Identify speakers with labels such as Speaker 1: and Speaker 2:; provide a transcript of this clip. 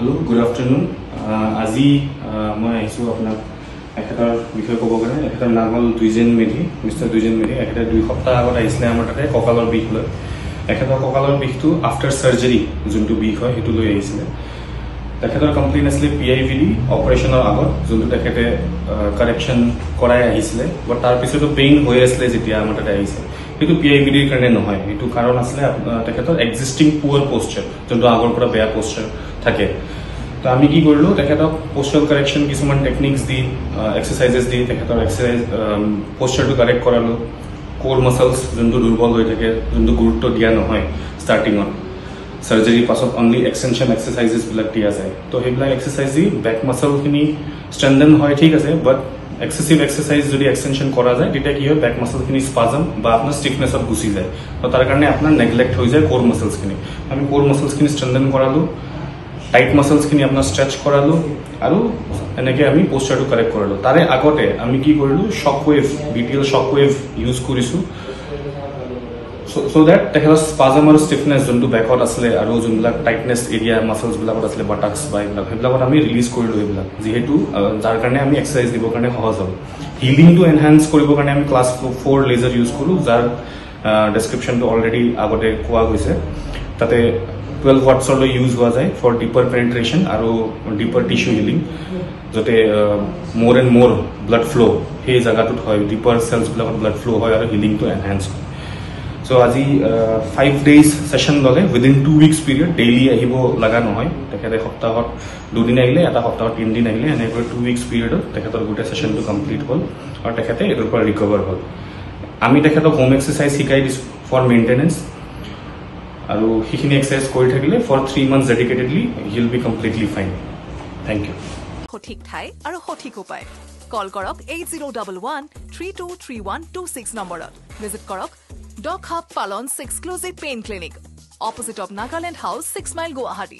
Speaker 1: Hello, good afternoon. আজি মই আহিছোঁ আপোনাক এখেতৰ বিষয়ে ক'ব কাৰণে। এখেতৰ নাম হ'ল দুইজেন মেধি, মিষ্টাৰ দুইজেন মেধি। এখেতে 2 সপ্তাহ আগত আহিছিলে আমাৰ তাতে কঁকালৰ বিষ লৈ। এখেতৰ কঁকালৰ বিষটো আফটাৰ চাৰ্জাৰী যোনটো বিষ হয় সেইটো লৈ আহিছিলে। তেখেতৰ কমপ্লেইন আছিলে PIVD অপাৰেশ্যনৰ আগত, যোনটো তেখেতে কাৰেকশ্যন কৰাই আহিছিলে। বাট তাৰপিছতো পেইন হৈ আছিলে যেতিয়া আমাৰ তাতে আহিছে। সেইটো PIVDৰ কাৰণে নহয়, এইটো কাৰণ আছিলে তেখেতৰ এক্সিষ্টিং পুৱাৰ প'ষ্টাৰ, যোনটো আগৰ পৰা বেয়া প'ষ্টাৰ থাকে। তো আমি কি কৰিলোঁ, তেখেতক প'ষ্টাৰ কাৰেকশ্যন কিছুমান টেকনিক্স দি এক্সাৰচাইজেছ দি তেখেতৰ এক্সাৰচাইজ প'ষ্টাৰটো কাৰেক্ট কৰালোঁ। কোৰ মাছলছ যোনটো দুৰ্বল হৈ থাকে, যোনটো গুৰুত্ব দিয়া নহয় ষ্টাৰ্টিঙত, চাৰ্জাৰীৰ পাছত অনলি এক্সটেনশ্যন এক্সাৰচাইজেছবিলাক দিয়া যায়। তো সেইবিলাক এক্সাৰচাইজ দি বেক মাছলখিনি ষ্ট্ৰেংথেন হয়, ঠিক আছে। বাট এক্সেচিভ এক্সাৰচাইজ যদি এক্সটেনশ্যন কৰা যায় তেতিয়া কি হয়, বেক মাছলখিনি স্পাজম বা আপোনাৰ ষ্টিফনেছত গুচি যায়। তো তাৰ কাৰণে আপোনাৰ নেগলেক্ট হৈ যায় কোৰ মাছলছখিনি। আমি কোৰ মাছলছখিনি ষ্ট্ৰেংথেন কৰালোঁ, টাইট মাছলছখিনি আপোনাৰ ষ্ট্ৰেচ কৰালোঁ, আৰু এনেকৈ আমি প'ষ্টাৰটো কাৰেক্ট কৰালোঁ। তাৰে আগতে আমি কি কৰিলোঁ, শ্বকৱেভ, BTL শ্বকৱেভ ইউজ কৰিছোঁ। চ' ডেট তেখেতৰ স্পাজম আৰু ষ্টিফনেছ যোনটো বেকত আছিলে আৰু যোনবিলাক টাইটনেছ এৰিয়া মাছলছবিলাকত আছিলে, বাটাক্স বা সেইবিলাকত আমি ৰিলিজ কৰিলোঁ সেইবিলাক, যিহেতু যাৰ কাৰণে আমি এক্সাৰচাইজ দিবৰ কাৰণে সহজ হ'ল। হিলিংটো এনহেঞ্চ কৰিবৰ কাৰণে আমি ক্লাছ 4 লেজাৰ ইউজ কৰোঁ, যাৰ ডেছক্ৰিপশ্যনটো অলৰেডি আগতে কোৱা গৈছে। তাতে 12 wattsলৈ ইউজ হোৱা যায় ফৰ ডিপাৰ পেনিট্ৰেশ্যন আৰু ডিপাৰ টিস্যু হিলিং, যাতে মোৰ এণ্ড মোৰ ব্লাড ফ্ল' সেই জেগাটোত হয়, ডিপাৰ চেলছবিলাকত ব্লাড ফ্ল' হয় আৰু হিলিংটো এনহেঞ্চ হয়। চ' আজি 5 days ছেশ্যন ল'লে, উইদিন 2 weeks পিৰিয়ড, ডেইলি আহিব লগা নহয়। তেখেতে সপ্তাহত 2 দিন আহিলে, এটা সপ্তাহত 3 দিন আহিলে, এনেকৈ 2 weeks পিৰিয়ডত তেখেতৰ গোটেই ছেশ্যনটো কমপ্লিট হ'ল আৰু তেখেতে এইটোৰ পৰা ৰিকভাৰ হ'ল। আমি তেখেতক হোম এক্সাৰচাইজ শিকাই দিছোঁ ফৰ মেইনটেনেঞ্চ, আৰু সেইখিনি এক্সাৰচাইজ কৰি থাকিলে for 3 months dedicatedly he will be completely fine. Thank you.
Speaker 2: সঠিক ঠাই আৰু সঠিক উপায়। কল কৰক 8011-323126 নম্বৰত। ভিজিট কৰক ডগ হাব পালনছ exclusive pain clinic, opposite of Nagaland house, 6 mile, Guwahati.